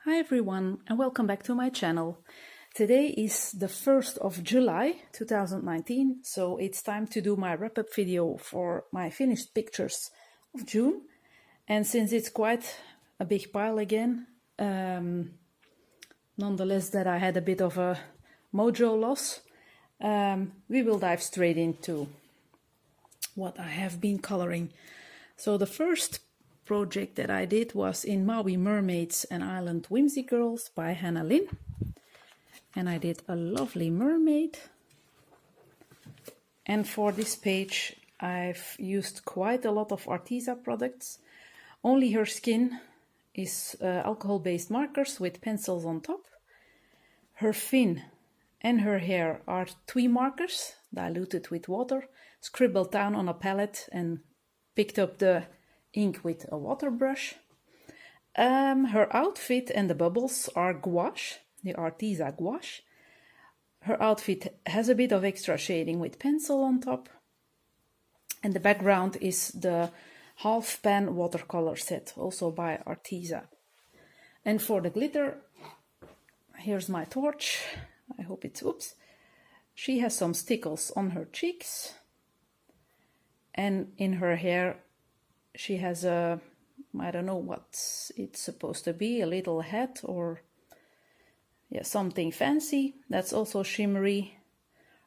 Hi everyone and welcome back to my channel. Today is the 1st of July 2019, so it's time to do my wrap-up video for my finished pictures of June. And since it's quite a big pile again, nonetheless that I had a bit of a mojo loss, we will dive straight into what I have been coloring. So the first project that I did was in Maui Mermaids and Island Whimsy Girls by Hannah Lynn. And I did a lovely mermaid. And for this page I've used quite a lot of Arteza products. Only her skin is alcohol-based markers with pencils on top. Her fin and her hair are twee markers diluted with water, scribbled down on a palette and picked up the ink with a water brush. Her outfit and the bubbles are gouache, the arteza gouache. Her outfit has a bit of extra shading with pencil on top. And the background is the half pan watercolor set, also by Arteza. And for the glitter, here's my torch. I hope it's, oops. She has some stickles on her cheeks. And in her hair, she has a, I don't know what it's supposed to be, a little hat or something fancy. That's also shimmery.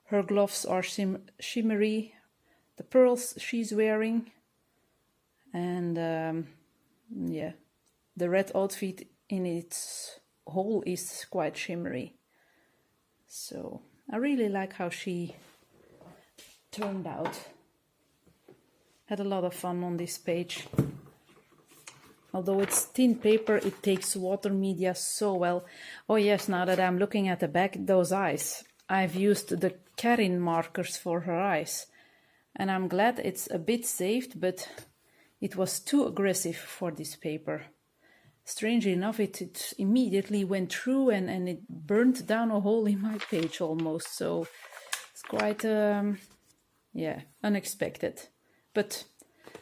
Her gloves are shimmery. The pearls she's wearing. And the red outfit in its whole is quite shimmery. So I really like how she turned out. Had a lot of fun on this page. Although it's thin paper, it takes water media so well. Oh yes, now that I'm looking at the back, those eyes. I've used the Karin markers for her eyes. And I'm glad it's a bit saved, but it was too aggressive for this paper. Strangely enough, it immediately went through and it burnt down a hole in my page almost. So it's quite, unexpected. But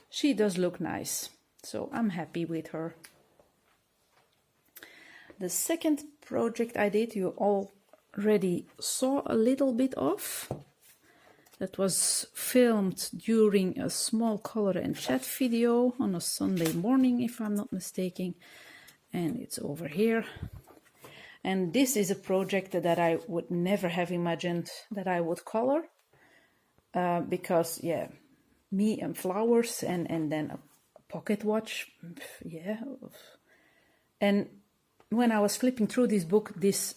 she does look nice, so I'm happy with her. The second project I did, you already saw a little bit of. That was filmed during a small color and chat video on a Sunday morning, if I'm not mistaken. And it's over here. And this is a project that I would never have imagined that I would color. Because, me and flowers and then a pocket watch, And when I was flipping through this book, this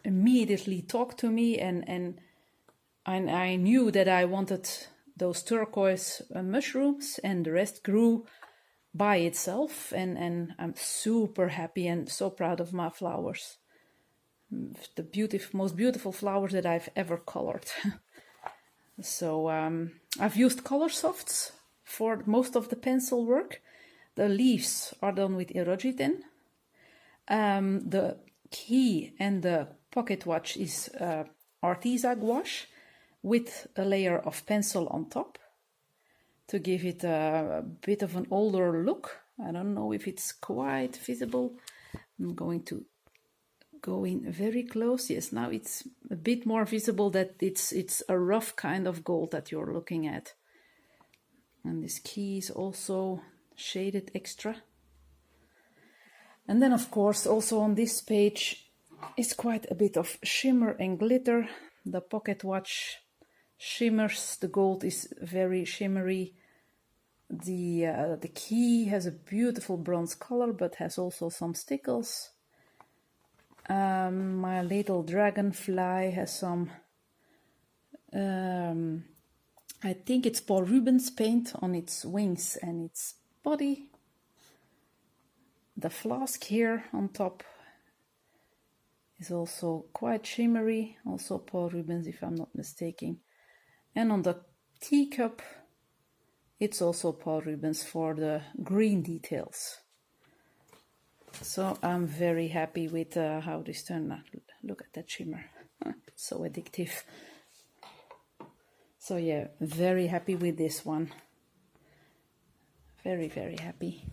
immediately talked to me and I knew that I wanted those turquoise mushrooms, and the rest grew by itself, and I'm super happy and so proud of my flowers. The most beautiful flowers that I've ever colored. So I've used color softs for most of the pencil work. The leaves are done with Erogiten. The key and the pocket watch is Arteza gouache with a layer of pencil on top to give it a bit of an older look. I don't know if it's quite visible. I'm going to go in very close. Yes, now it's a bit more visible that it's a rough kind of gold that you're looking at. And this key is also shaded extra. And then of course also on this page is quite a bit of shimmer and glitter. The pocket watch shimmers, the gold is very shimmery. The key has a beautiful bronze color but has also some stickles. My little dragonfly has some, I think it's Paul Rubens paint on its wings and its body. The flask here on top is also quite shimmery, also Paul Rubens if I'm not mistaken. And on the teacup, it's also Paul Rubens for the green details. So I'm very happy with how this turned out. Look at that shimmer. It's so addictive. So yeah, very happy with this one. Very, very happy.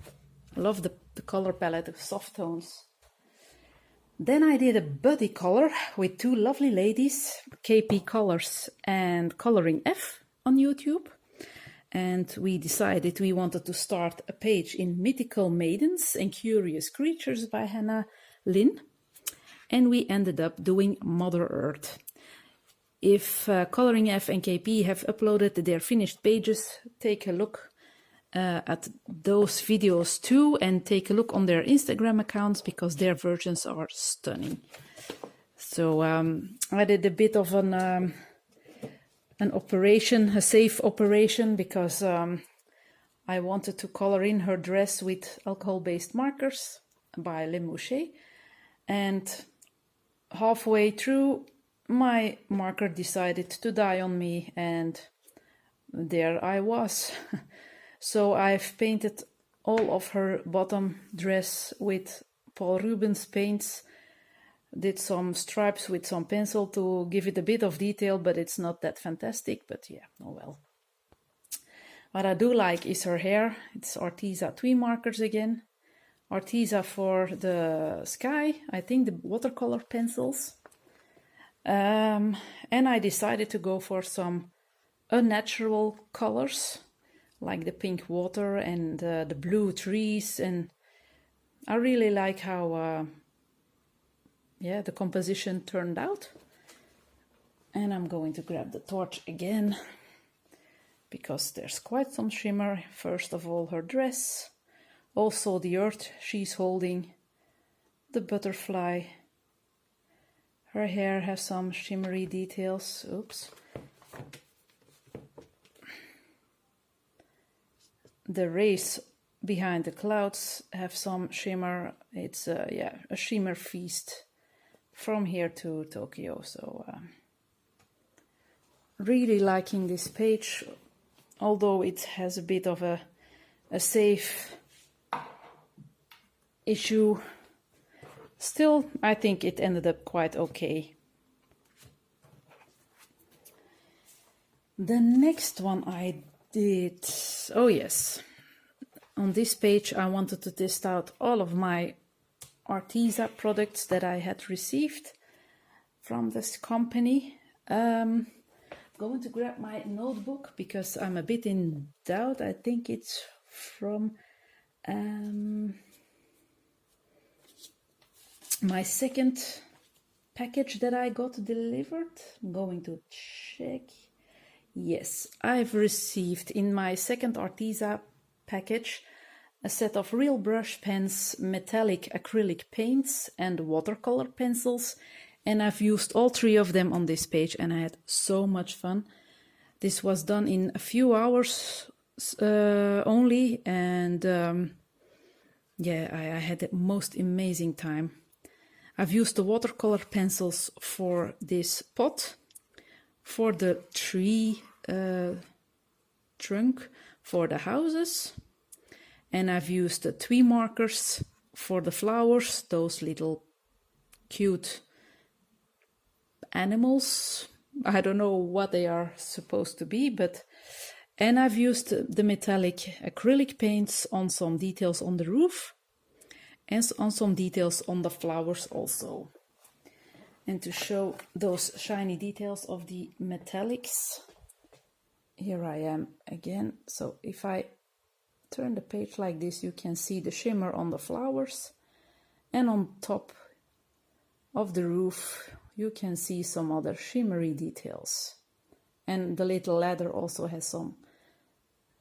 I love the color palette of soft tones. Then I did a buddy color with two lovely ladies, KP Colors and Coloring F on YouTube. And we decided we wanted to start a page in Mythical Maidens and Curious Creatures by Hannah Lynn. And we ended up doing Mother Earth. If Coloring F and KP have uploaded their finished pages, take a look at those videos too, and take a look on their Instagram accounts because their versions are stunning. So I did a bit of an operation, a safe operation, because I wanted to color in her dress with alcohol-based markers by Le Moucher, and halfway through my marker decided to die on me, and there I was. So I've painted all of her bottom dress with Paul Rubens paints, did some stripes with some pencil to give it a bit of detail, but it's not that fantastic, but yeah, oh well. What I do like is her hair. It's Arteza twee markers again. Arteza for the sky, I think the watercolor pencils. And I decided to go for some unnatural colors, like the pink water and the blue trees, and I really like how the composition turned out. And I'm going to grab the torch again because there's quite some shimmer. First of all, her dress, also the earth she's holding, the butterfly. Her hair has some shimmery details. Oops. The rays behind the clouds have some shimmer. It's a shimmer feast from here to Tokyo. So really liking this page, although it has a bit of a safe issue. Still, I think it ended up quite okay. The next one I did, oh yes, on this page I wanted to test out all of my Arteza products that I had received from this company. Going to grab my notebook because I'm a bit in doubt. I think it's from my second package that I got delivered. I'm going to check. Yes, I've received in my second Arteza package a set of real brush pens, metallic acrylic paints and watercolor pencils, and I've used all three of them on this page and I had so much fun. This was done in a few hours only, and I had the most amazing time. I've used the watercolor pencils for this pot, for the tree trunk, for the houses, and I've used the twee markers for the flowers, those little cute animals. I don't know what they are supposed to be, and I've used the metallic acrylic paints on some details on the roof and on some details on the flowers also. And to show those shiny details of the metallics, here I am again. So if I turn the page like this, you can see the shimmer on the flowers, and on top of the roof you can see some other shimmery details. And the little ladder also has some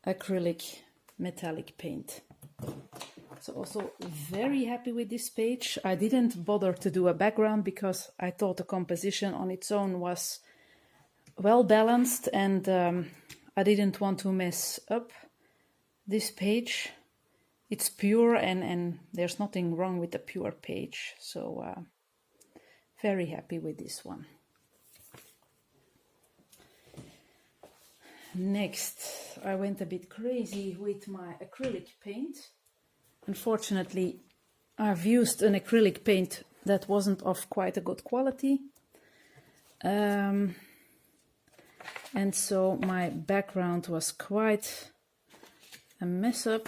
acrylic metallic paint. So also very happy with this page. I didn't bother to do a background because I thought the composition on its own was well balanced, and I didn't want to mess up this page. It's pure, and there's nothing wrong with the pure page. So very happy with this one. Next, I went a bit crazy with my acrylic paint. Unfortunately, I've used an acrylic paint that wasn't of quite a good quality. And so my background was quite a mess up.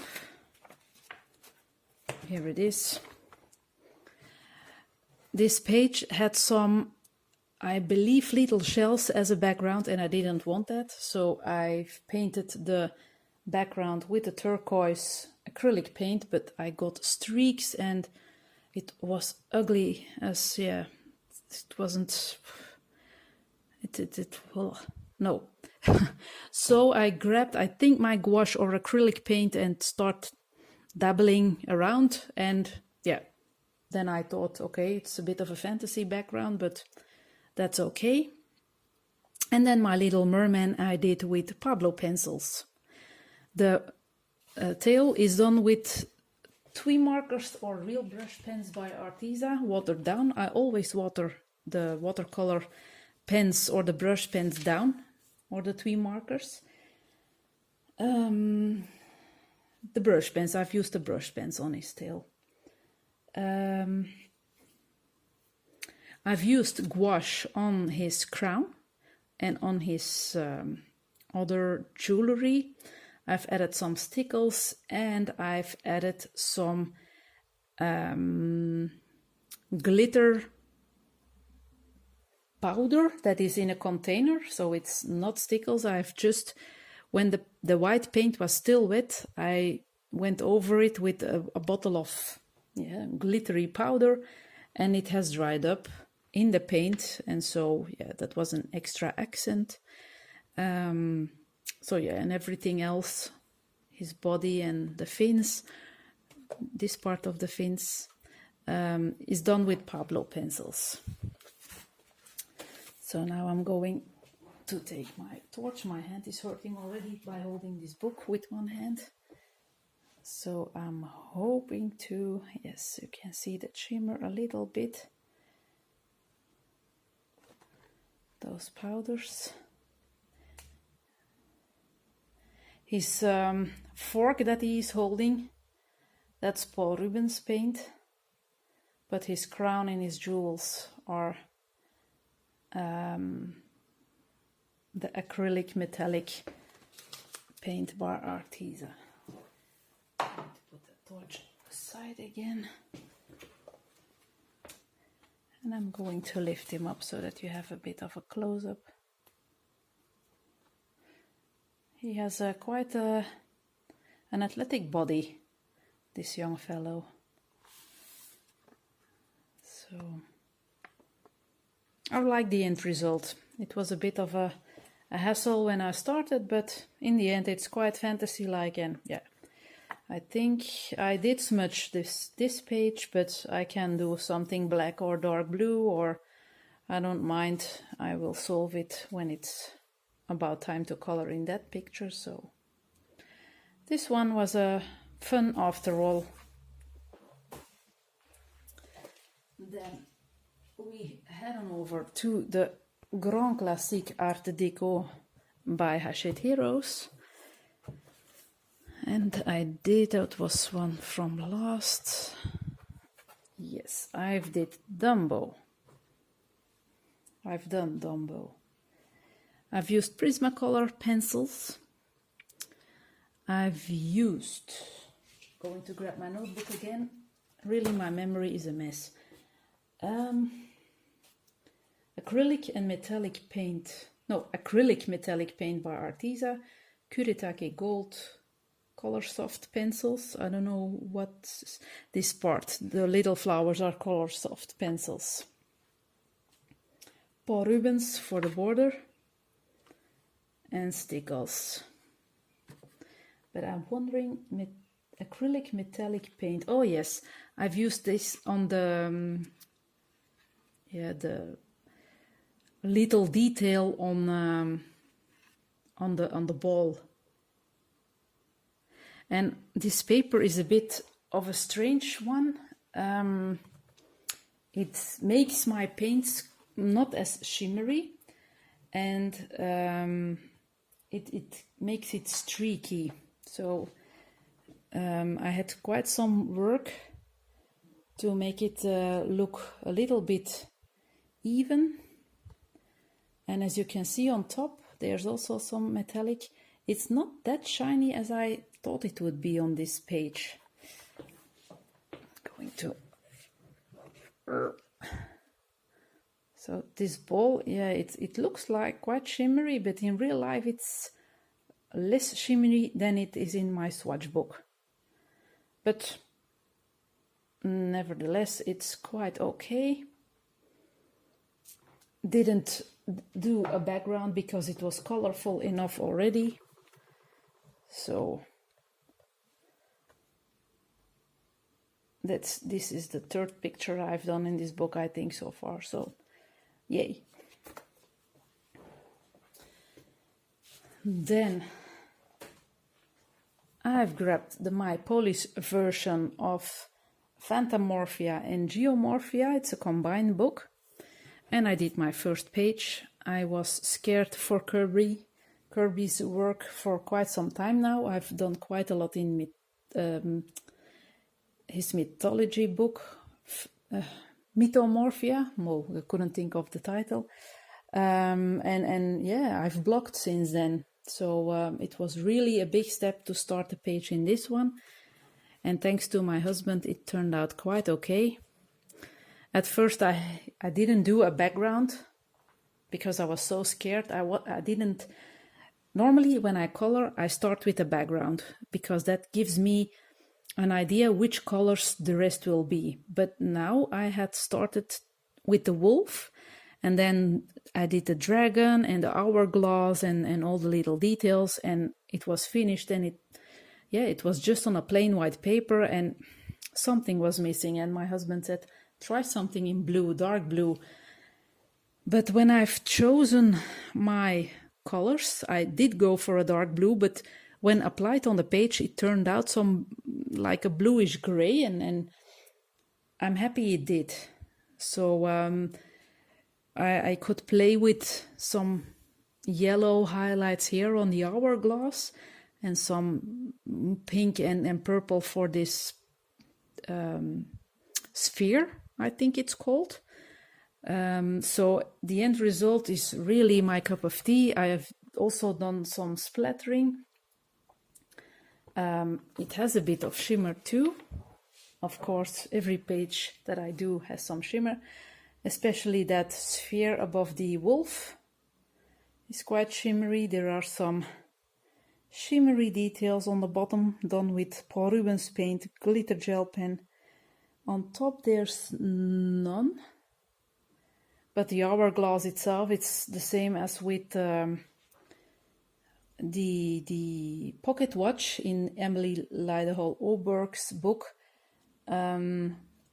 Here it is. this page had some, I believe, little shells as a background, and I didn't want that, so I've painted the background with the turquoise acrylic paint, but I got streaks and it was ugly as, yeah, it wasn't, well, no. So I grabbed, I think, my gouache or acrylic paint and start dabbling around, and yeah, then I thought, okay, it's a bit of a fantasy background, but that's okay. And then my little merman I did with Pablo pencils. The tail is done with twee markers or real brush pens by Arteza, watered down. I always water the watercolor pens or the brush pens down, or the twee markers. The brush pens, I've used the brush pens on his tail. I've used gouache on his crown and on his other jewelry. I've added some stickles, and I've added some glitter powder that is in a container, so it's not stickles. I've just, when the white paint was still wet, I went over it with a bottle of glittery powder, and it has dried up in the paint, and so yeah, that was an extra accent. So yeah, and everything else, his body and the fins, this part of the fins, is done with Pablo pencils. So now I'm going to take my torch. My hand is hurting already by holding this book with one hand. So I'm hoping to, yes, you can see the shimmer a little bit. Those powders. His fork that he is holding, that's Paul Rubens paint, but his crown and his jewels are the acrylic metallic paint by Arteza. Put the torch aside again. And I'm going to lift him up so that you have a bit of a close-up. He has quite an athletic body, this young fellow. So I like the end result. It was a bit of a hassle when I started, but in the end it's quite fantasy-like, and yeah, I think I did smudge this page, but I can do something black or dark blue, or I don't mind. I will solve it when it's about time to color in that picture. So this one was fun after all. Then we head on over to the Grand Classique Art Deco by Hachette Heroes. And I did, that was one from last. Yes, I've did Dumbo. I've done Dumbo. I've used Prismacolor pencils. I've used, going to grab my notebook again. Really, my memory is a mess. Acrylic and metallic paint. No, acrylic metallic paint by Arteza. Kuretake Gold Color Soft pencils. I don't know what this part. The little flowers are Color Soft pencils. Paul Rubens for the border. And stickles. But I'm wondering, acrylic metallic paint. Oh yes, I've used this on the the little detail on the ball. And this paper is a bit of a strange one. It makes my paints not as shimmery, and it makes it streaky. So I had quite some work to make it look a little bit even. And as you can see on top, there's also some metallic. It's not that shiny as I thought it would be on this page. Going to So this ball, yeah, it looks like quite shimmery, but in real life it's less shimmery than it is in my swatch book. But nevertheless, it's quite okay. Didn't do a background because it was colorful enough already. So this is the third picture I've done in this book, I think, so far. So yay. Then I've grabbed the My Polish version of Phantomorphia and Geomorphia. It's a combined book. And I did my first page. I was scared for Kirby's work for quite some time now. I've done quite a lot in his mythology book, Mythomorphia. Well, I couldn't think of the title. And yeah, I've blocked since then. So it was really a big step to start a page in this one. And thanks to my husband, it turned out quite okay. At first, I didn't do a background because I was so scared. I didn't. Normally, when I color, I start with a background because that gives me an idea which colors the rest will be. But now I had started with the wolf, and then I did the dragon and the hourglass and all the little details, and it was finished. And it was just on a plain white paper, and something was missing. And my husband said, try something in blue, dark blue. But when I've chosen my colors, I did go for a dark blue, but when applied on the page, it turned out some like a bluish gray, and I'm happy it did. So I could play with some yellow highlights here on the hourglass and some pink and purple for this sphere, I think it's called. So the end result is really my cup of tea. I have also done some splattering. It has a bit of shimmer too. Of course, every page that I do has some shimmer, especially that sphere above the wolf is quite shimmery. There are some shimmery details on the bottom done with Paul Rubens paint, glitter gel pen. On top there's none, but the hourglass itself, it's the same as with the pocket watch in Emily Liderhall-Oberg's book.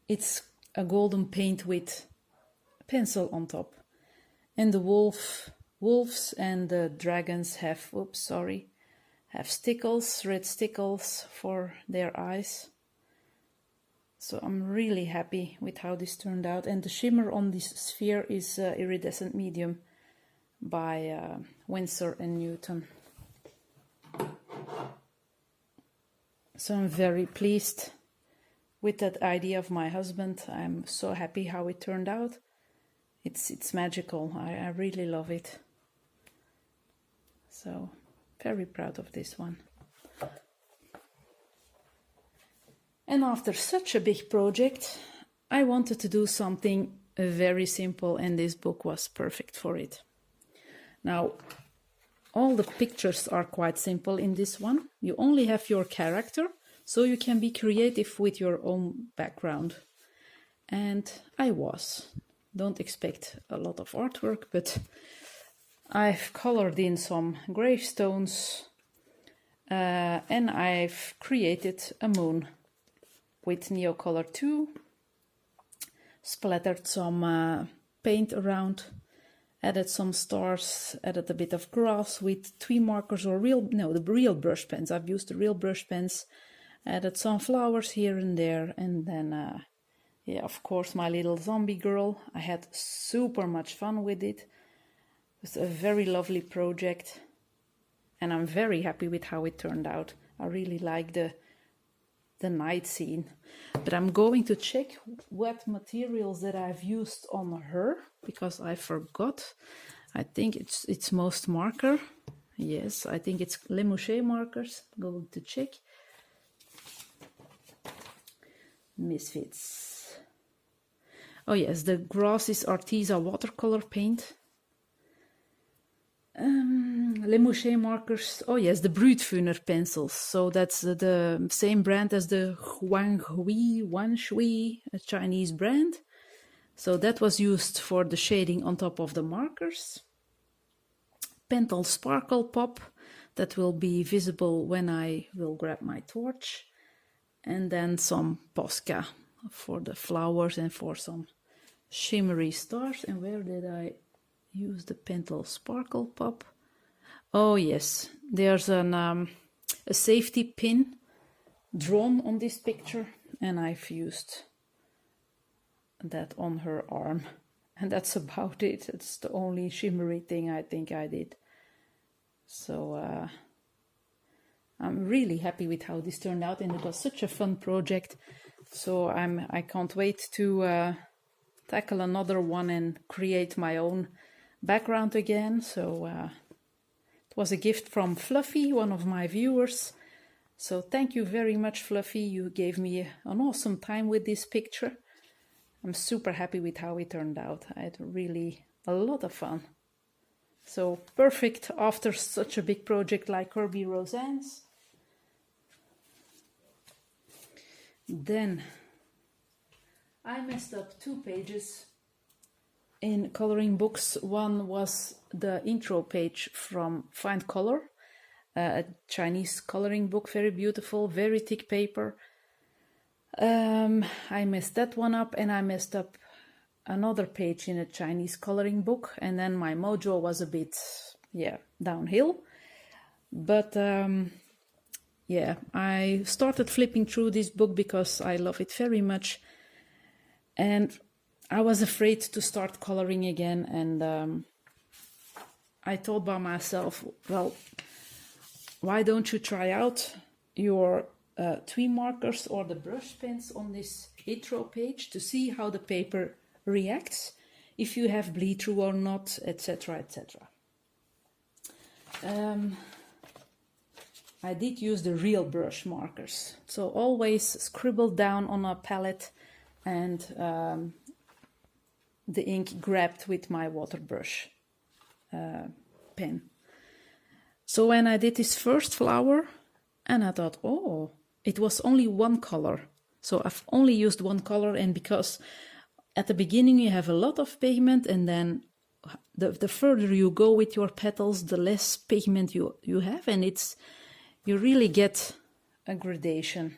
It's a golden paint with pencil on top, and the wolves and the dragons have stickles, red stickles for their eyes. So I'm really happy with how this turned out. And the shimmer on this sphere is Iridescent Medium by Winsor & Newton. So I'm very pleased with that idea of my husband. I'm so happy how it turned out. It's magical. I really love it. So very proud of this one. And after such a big project, I wanted to do something very simple, and this book was perfect for it. Now, all the pictures are quite simple in this one. You only have your character, so you can be creative with your own background. And I was. Don't expect a lot of artwork, but I've colored in some gravestones and I've created a moon with Neocolor 2, splattered some paint around, added some stars, added a bit of grass with twee markers or the real brush pens. I've used the real brush pens, added some flowers here and there, and then, yeah, of course, my little zombie girl. I had super much fun with it. It was a very lovely project, and I'm very happy with how it turned out. I really like the night scene, but I'm going to check what materials that I've used on her, because I forgot. I think it's most marker. Yes, I think it's Le Moucher markers. Going to check. Misfits. Oh yes, the grass is Arteza watercolor paint. Lemouché markers. Oh yes, the Bruutvuner pencils. So that's the same brand as the Wanshui, a Chinese brand. So that was used for the shading on top of the markers. Pentel Sparkle Pop, that will be visible when I will grab my torch. And then some Posca for the flowers and for some shimmery stars. And where did I use the Pentel Sparkle Pop? Oh yes, there's a safety pin drawn on this picture, and I've used that on her arm, and that's about it. It's the only shimmery thing I think I did. So I'm really happy with how this turned out, and it was such a fun project. So I can't wait to tackle another one and create my own background again. So it was a gift from Fluffy, one of my viewers. So thank you very much, Fluffy. You gave me an awesome time with this picture. I'm super happy with how it turned out. I had really a lot of fun. So perfect after such a big project like Kirby Roseanne's. Then I messed up 2 pages in coloring books. One was the intro page from Find Color, a Chinese coloring book, very beautiful, very thick paper. I messed that one up, and I messed up another page in a Chinese coloring book, and then my mojo was a bit, downhill. But I started flipping through this book because I love it very much, and I was afraid to start coloring again, and I thought by myself, well, why don't you try out your twee markers or the brush pens on this intro page to see how the paper reacts, if you have bleed through or not, etc., etc. I did use the real brush markers, so always scribble down on a palette and the ink grabbed with my water brush pen. So when I did this first flower, and I thought, oh, it was only one color. So I've only used one color, and because at the beginning you have a lot of pigment, and then the further you go with your petals, the less pigment you have, and you really get a gradation.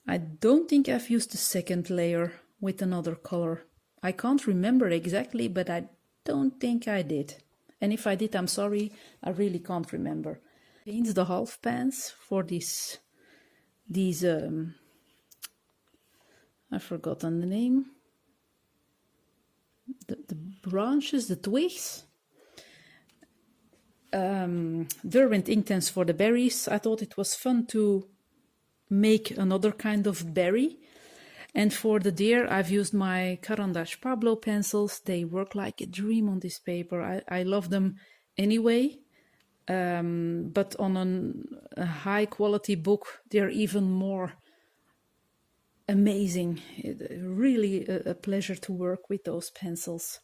I don't think I've used the second layer with another color. I can't remember exactly, but I don't think I did. And if I did, I'm sorry, I really can't remember. Paint the half pans for these I've forgotten the name. The branches, the twigs. Derwent Inktense for the berries. I thought it was fun to make another kind of berry. And for the deer, I've used my Caran d'Ache Pablo pencils. They work like a dream on this paper. I love them anyway. But on a high quality book, they're even more amazing. Really a pleasure to work with those pencils.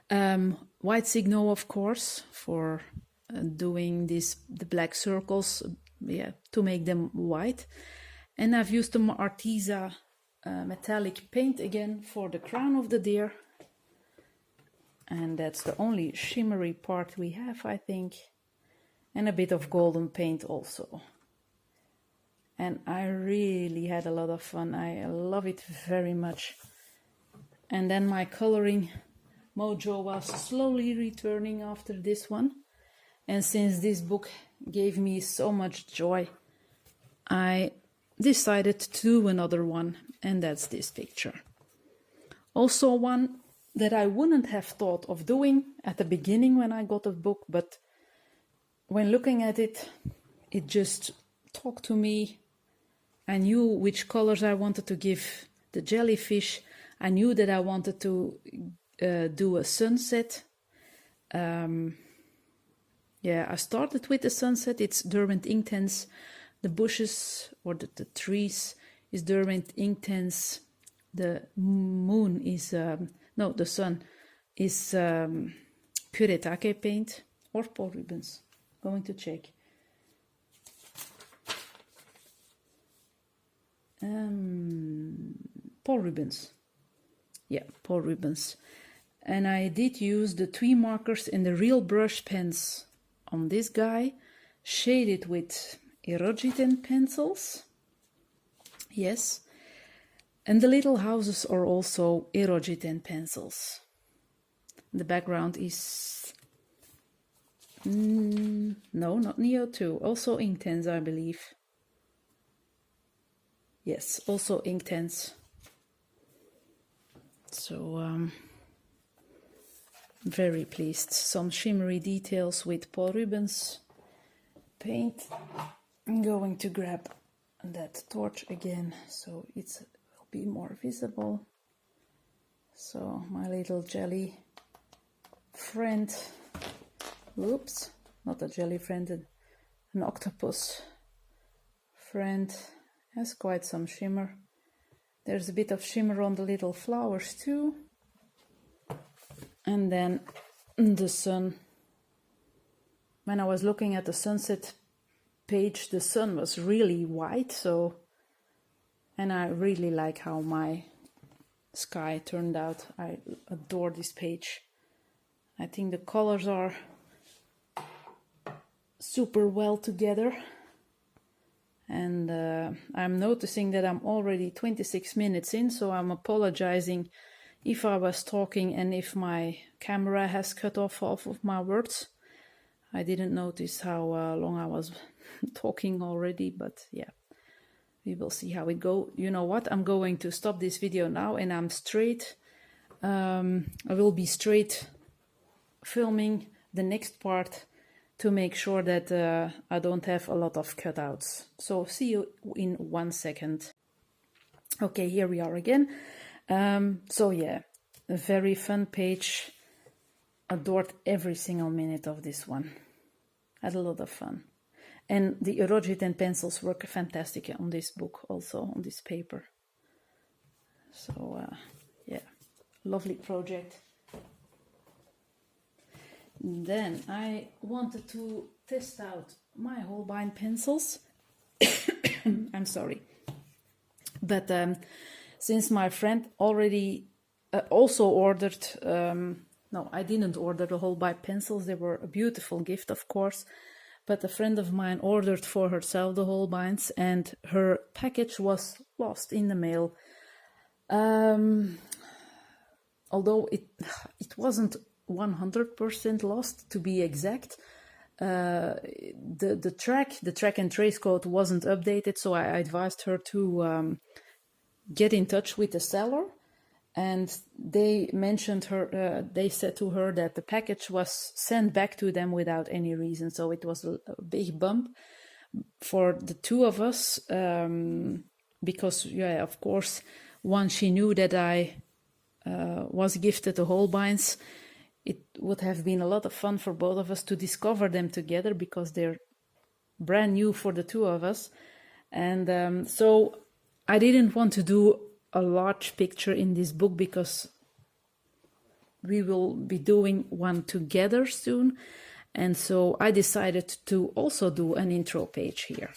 White Signo, of course, for doing the black circles, to make them white. And I've used the Arteza metallic paint again for the crown of the deer. And that's the only shimmery part we have, I think. And a bit of golden paint also. And I really had a lot of fun. I love it very much. And then my coloring mojo was slowly returning after this one. And since this book gave me so much joy, I decided to do another one, and that's this picture. Also one that I wouldn't have thought of doing at the beginning when I got the book, but when looking at it, it just talked to me. I knew which colors I wanted to give the jellyfish. I knew that I wanted to do a sunset. I started with the sunset. It's Derwent Inktense. The bushes or the trees is Derwent Inktense the moon is, no, the sun is Puretake paint or Paul Rubens. Going to check. Paul Rubens. Yeah, Paul Rubens. And I did use the twee markers and the real brush pens on this guy, shaded with erogen pencils. Yes. And the little houses are also erogen pencils. The background is... no, not Neo 2. Also Inktense, I believe. Yes, also Inktense. So, very pleased. Some shimmery details with Paul Rubens paint. I'm going to grab that torch again so it will be more visible. So my little jelly friend, whoops, not a jelly friend, an octopus friend, has quite some shimmer. There's a bit of shimmer on the little flowers too. And then the sun. When I was looking at the sunset page, the sun was really white, so, and I really like how my sky turned out. I adore this page. I think the colors are super well together. And I'm noticing that I'm already 26 minutes in, so I'm apologizing if I was talking and if my camera has cut off of my words. I didn't notice how long I was talking already, but yeah, we will see how it goes. You know what? I'm going to stop this video now, and I'm straight. I will be straight filming the next part to make sure that I don't have a lot of cutouts. So see you in 1 second. Okay, here we are again. So yeah, a very fun page. Adored every single minute of this one. Had a lot of fun. And the erogen pencils work fantastic on this book, also on this paper. So yeah, lovely project. Then I wanted to test out my Holbein pencils. I'm sorry. But since my friend already also ordered... no, I didn't order the Holbein pencils. They were a beautiful gift, of course. But a friend of mine ordered for herself the Holbeins, and her package was lost in the mail. Although it wasn't 100% lost, to be exact. The track and trace code wasn't updated, so I advised her to get in touch with the seller. And they mentioned her, they said to her that the package was sent back to them without any reason. So it was a big bump for the two of us, because, yeah, of course, once she knew that I was gifted the Holbeins, it would have been a lot of fun for both of us to discover them together, because they're brand new for the two of us. And so I didn't want to do a large picture in this book, because we will be doing one together soon. And so I decided to also do an intro page here.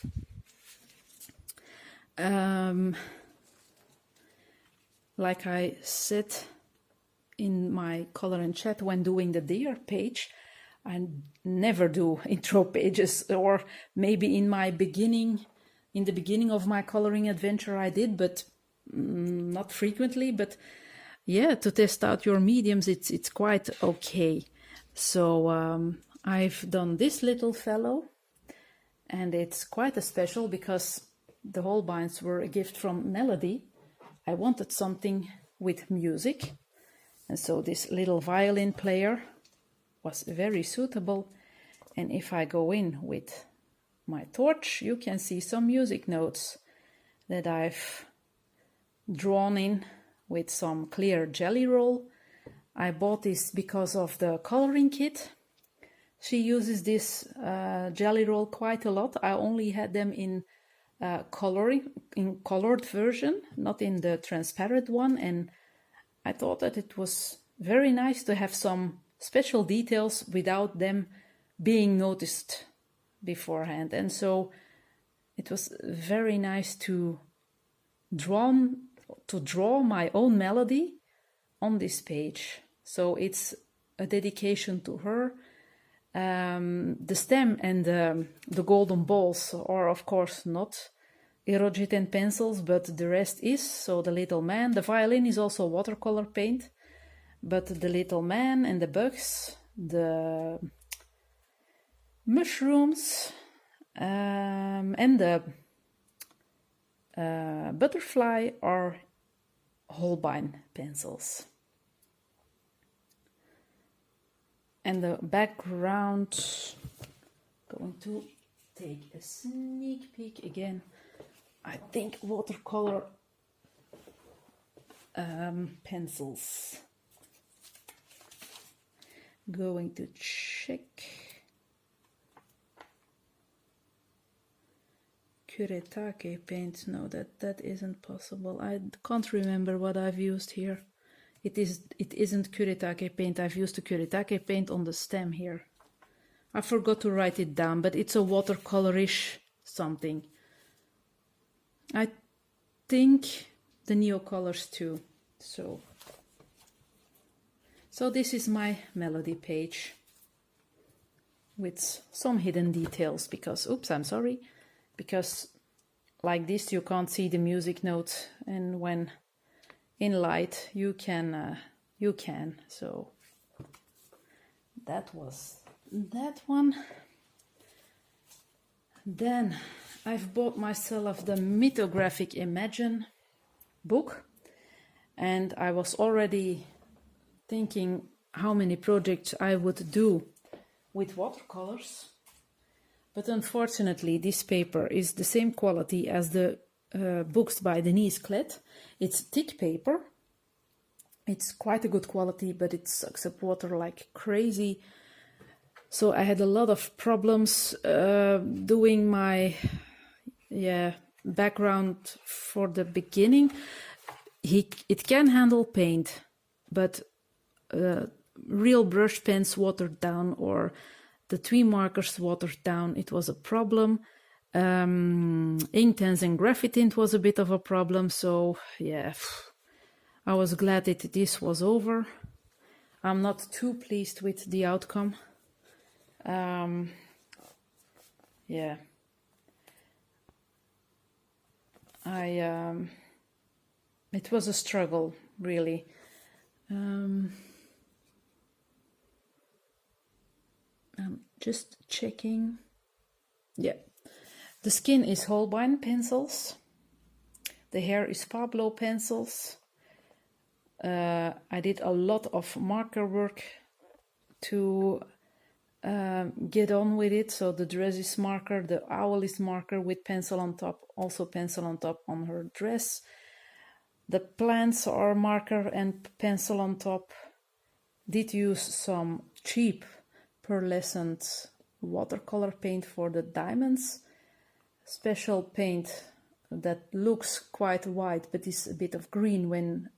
Like I said in my color and chat when doing the deer page, I never do intro pages, or maybe in the beginning of my coloring adventure I did, but not frequently. But yeah, to test out your mediums, it's quite okay. So I've done this little fellow, and it's quite a special because the Holbeins were a gift from Melody. I wanted something with music, and so this little violin player was very suitable. And if I go in with my torch, you can see some music notes that I've drawn in with some clear jelly roll. I bought this because of the coloring kit. She uses this jelly roll quite a lot. I only had them in in colored version, not in the transparent one, and I thought that it was very nice to have some special details without them being noticed beforehand. And so it was very nice to draw my own melody on this page. So it's a dedication to her. The stem and the golden balls are of course not Erogetan pencils, but the rest is. So the little man, the violin is also watercolor paint, but the little man and the bugs, the mushrooms, and the butterfly are Holbein pencils. And the background, going to take a sneak peek again. I think watercolor pencils. Going to check. Kuretake paint, no, that isn't possible. I can't remember what I've used here. It isn't Kuretake paint. I've used the Kuretake paint on the stem here. I forgot to write it down, but it's a watercolorish something. I think the Neocolors too. So this is my melody page with some hidden details because, oops, I'm sorry, because like this you can't see the music notes, and when in light you can. So that was that one. Then I've bought myself the Mythographic Imagine book, and I was already thinking how many projects I would do with watercolors, but unfortunately this paper is the same quality as the books by Denise Klett. It's thick paper. It's quite a good quality, but it sucks up water like crazy. So I had a lot of problems doing my background for the beginning. It can handle paint, but real brush pens watered down, or the tree markers watered down, it was a problem. Ink and graphitint was a bit of a problem, so yeah, I was glad that this was over. I'm not too pleased with the outcome. Yeah, it was a struggle, really. I'm just checking. Yeah, the skin is Holbein pencils. The hair is Pablo pencils. I did a lot of marker work to get on with it. So the dress is marker, the owl is marker with pencil on top, also pencil on top on her dress. The plants are marker and pencil on top. Did use some cheap pearlescent watercolor paint for the diamonds. Special paint that looks quite white but is a bit of green when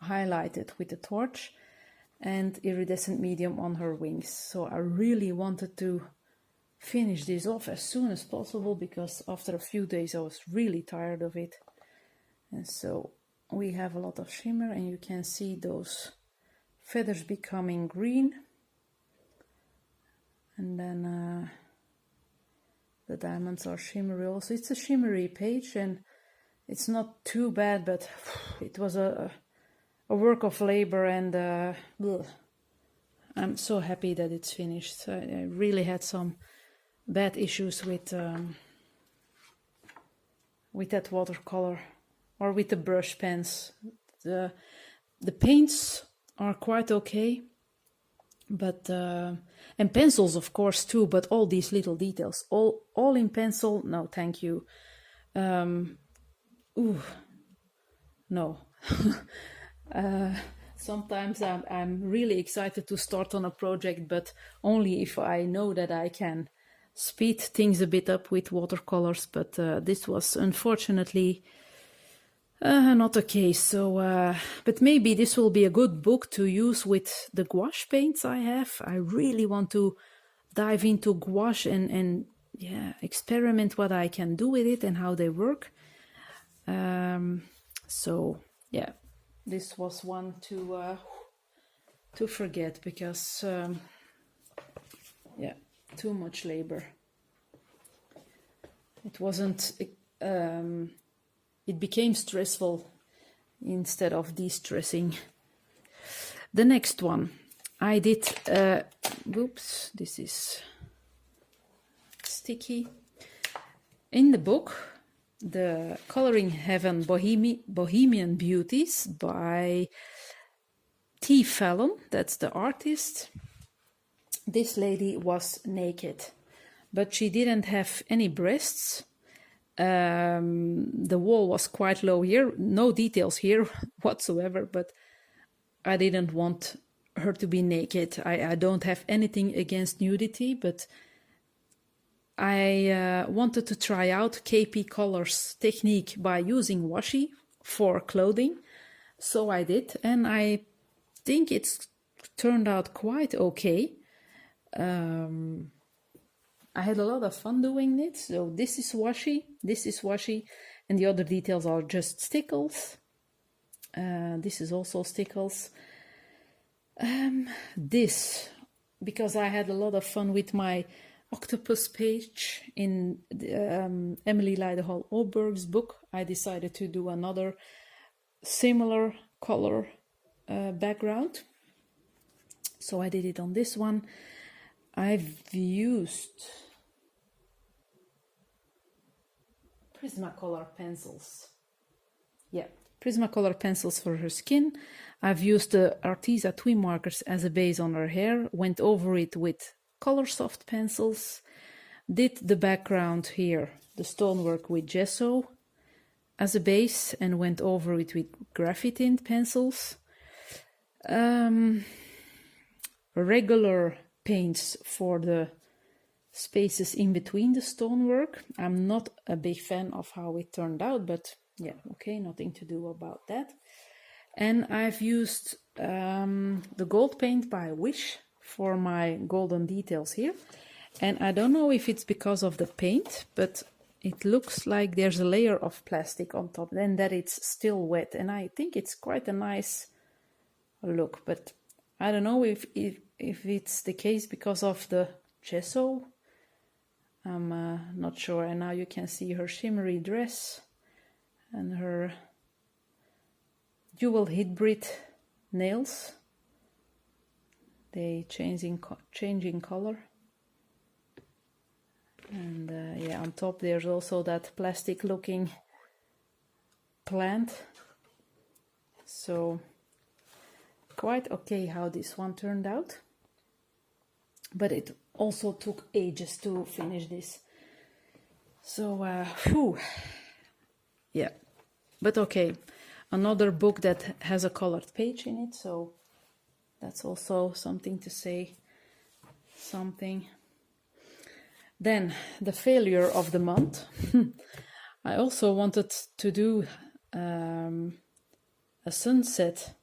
highlighted with a torch, and iridescent medium on her wings. So I really wanted to finish this off as soon as possible, because after a few days I was really tired of it. And so we have a lot of shimmer, and you can see those feathers becoming green. And then the diamonds are shimmery also. It's a shimmery page, and it's not too bad, but it was a work of labor, and I'm so happy that it's finished. I really had some bad issues with that watercolor, or with the brush pens. The paints are quite okay, but and pencils of course too, but all these little details, all in pencil, no thank you. No. Sometimes I'm really excited to start on a project, but only if I know that I can speed things a bit up with watercolors, but this was unfortunately not the case. So, but maybe this will be a good book to use with the gouache paints I have. I really want to dive into gouache and yeah, experiment what I can do with it and how they work. So yeah, this was one to forget because yeah, too much labor. It wasn't. It became stressful instead of de-stressing. The next one I did. Oops, this is sticky. In the book, The Coloring Heaven Bohemian Beauties by T. Fallon, that's the artist. This lady was naked, but she didn't have any breasts. The wall was quite low here, no details here whatsoever, but I didn't want her to be naked. I don't have anything against nudity, but I wanted to try out KP Colors technique by using washi for clothing. So I did, and I think it's turned out quite okay. I had a lot of fun doing it. So this is washi, and the other details are just stickles. This is also stickles. This, because I had a lot of fun with my octopus page in Emily Lyde Oberg's book, I decided to do another similar color background. So I did it on this one. I've used Prismacolor pencils. Yeah, Prismacolor pencils for her skin. I've used the Arteza Twin markers as a base on her hair, went over it with Color Soft pencils, did the background here, the stonework with gesso as a base, and went over it with graphite pencils. Regular paints for the spaces in between the stonework. I'm not a big fan of how it turned out, but yeah, okay, nothing to do about that. And I've used the gold paint by Wish for my golden details here. And I don't know if it's because of the paint, but it looks like there's a layer of plastic on top and that it's still wet. And I think it's quite a nice look, but I don't know if it's the case because of the gesso. I'm not sure. And now you can see her shimmery dress and her dual hybrid nails. They changing color. And yeah, on top there's also that plastic looking plant. So quite okay how this one turned out. But it also took ages to finish this. So, yeah. But okay, another book that has a colored page in it, so that's also something to say something. Then, the failure of the month. I also wanted to do a sunset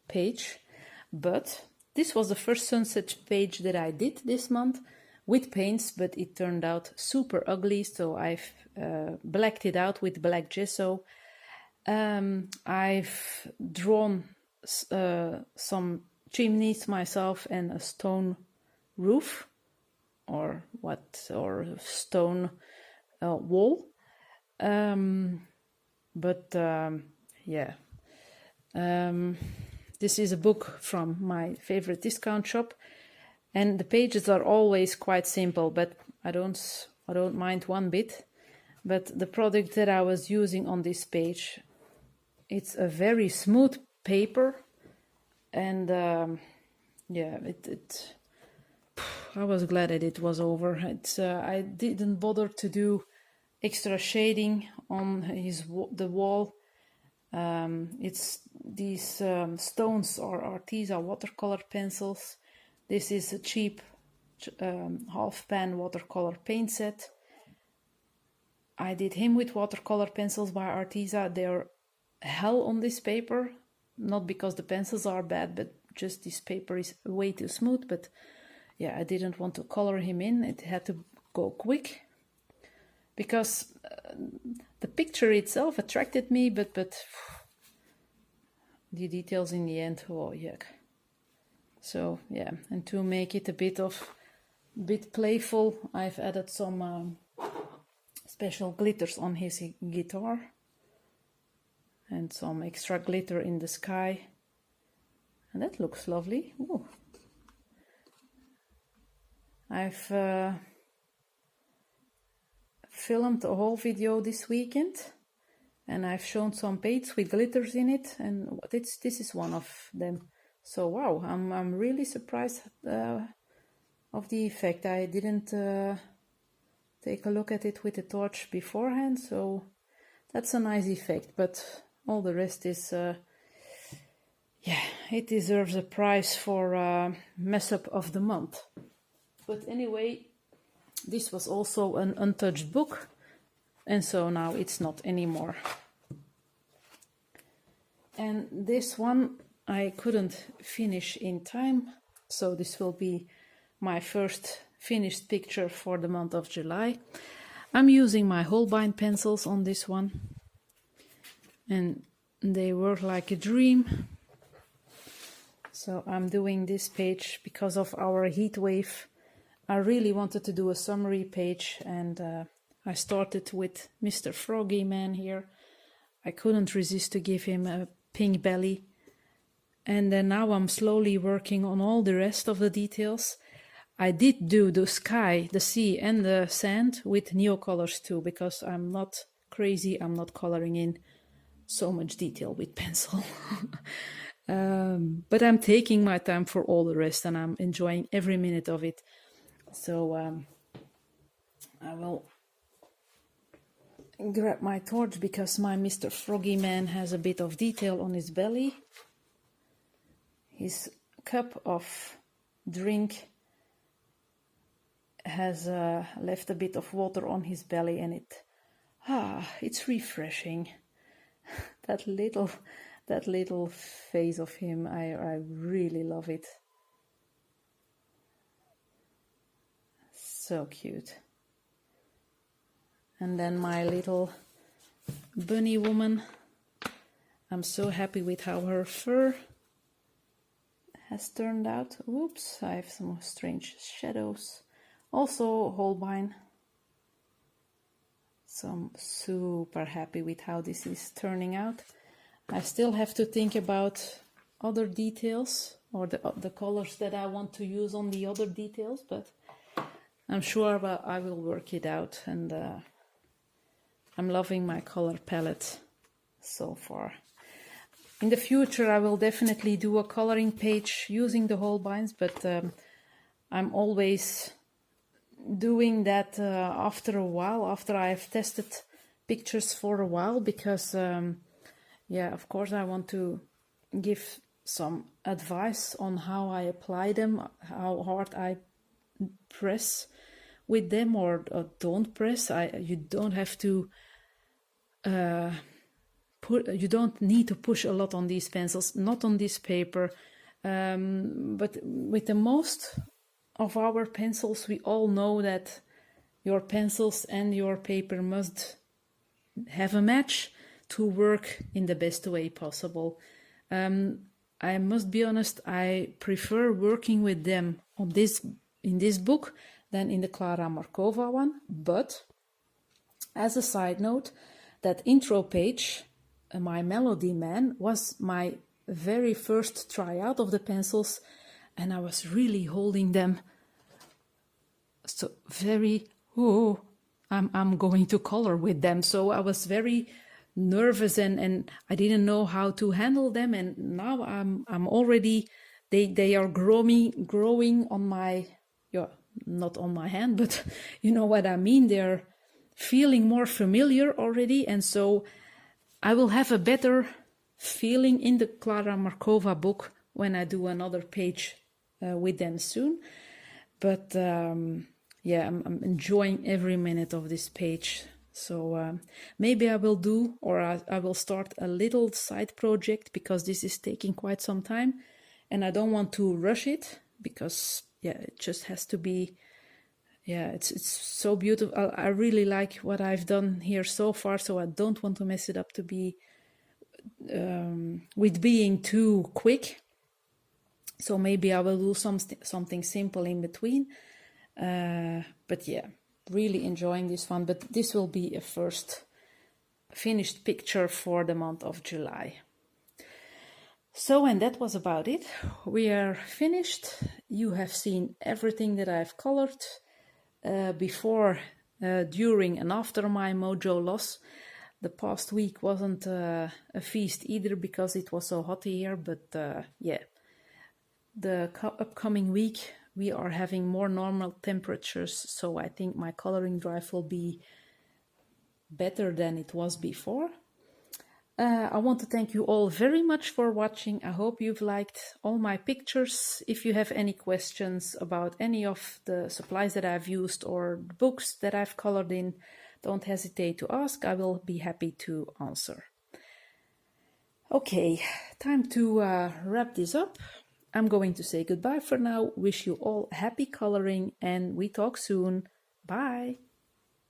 page, but this was the first sunset page that I did this month with paints, but it turned out super ugly, so I've blacked it out with black gesso. I've drawn some chimneys myself and a stone roof or stone wall. Yeah. This is a book from my favorite discount shop, and the pages are always quite simple, but I don't mind one bit. But the product that I was using on this page, it's a very smooth paper, and yeah, I was glad that it was over. I didn't bother to do extra shading on the wall. It's these stones are Arteza watercolor pencils. This is a cheap half pan watercolor paint set. I did him with watercolor pencils by Arteza. They're hell on this paper, not because the pencils are bad, but just this paper is way too smooth. But yeah, I didn't want to color him in. It had to go quick because the picture itself attracted me, but the details in the end, oh yuck. So yeah, and to make it a bit playful, I've added some special glitters on his guitar and some extra glitter in the sky, and that looks lovely. Ooh. I've filmed a whole video this weekend, and I've shown some paints with glitters in it, and this is one of them. So wow, I'm really surprised of the effect. I didn't take a look at it with a torch beforehand, so that's a nice effect. But all the rest is, yeah, it deserves a prize for mess up of the month. But anyway, this was also an untouched book, and so now it's not anymore. And this one I couldn't finish in time, so this will be my first finished picture for the month of July. I'm using my Holbein pencils on this one, and they work like a dream. So I'm doing this page because of our heat wave. I really wanted to do a summary page, and I started with Mr. Froggy Man here. I couldn't resist to give him a pink belly. And then now I'm slowly working on all the rest of the details. I did do the sky, the sea and the sand with neocolors too, because I'm not crazy. I'm not coloring in so much detail with pencil. But I'm taking my time for all the rest, and I'm enjoying every minute of it. So I will grab my torch because my Mr. Froggy Man has a bit of detail on his belly. His cup of drink has left a bit of water on his belly, and it's refreshing. that little face of him, I really love it. So cute. And then my little bunny woman. I'm so happy with how her fur has turned out. Oops, I have some strange shadows. Also Holbein. So I'm super happy with how this is turning out. I still have to think about other details, or the colors that I want to use on the other details, but I'm sure I will work it out, and I'm loving my color palette so far. In the future, I will definitely do a coloring page using the Holbeins, but I'm always doing that after a while, after I've tested pictures for a while, because yeah, of course I want to give some advice on how I apply them, how hard I press with them or don't press. You don't have to you don't need to push a lot on these pencils, not on this paper, but with the most of our pencils, we all know that your pencils and your paper must have a match to work in the best way possible. I must be honest, I prefer working with them on in this book than in the Klara Markova one, but as a side note, that intro page, my Melody Man, was my very first tryout of the pencils, and I was really holding them so very, I'm going to color with them. So I was very nervous and I didn't know how to handle them, and now I'm already, they are growing on my, not on my hand, but you know what I mean. They're feeling more familiar already, and so I will have a better feeling in the Klara Markova book when I do another page with them soon. But yeah, I'm enjoying every minute of this page. So maybe I will do, or I will start a little side project, because this is taking quite some time and I don't want to rush it, because yeah, it just has to be, yeah, it's so beautiful. I really like what I've done here so far, so I don't want to mess it up to be with being too quick. So maybe I will do something simple in between. But yeah, really enjoying this one. But this will be a first finished picture for the month of July. So, and that was about it. We are finished. You have seen everything that I've colored before, during and after my mojo loss. The past week wasn't a feast either, because it was so hot here, but yeah, the upcoming week we are having more normal temperatures, so I think my coloring drive will be better than it was before. I want to thank you all very much for watching. I hope you've liked all my pictures. If you have any questions about any of the supplies that I've used or books that I've colored in, don't hesitate to ask. I will be happy to answer. Okay, time to wrap this up. I'm going to say goodbye for now. Wish you all happy coloring, and we talk soon. Bye!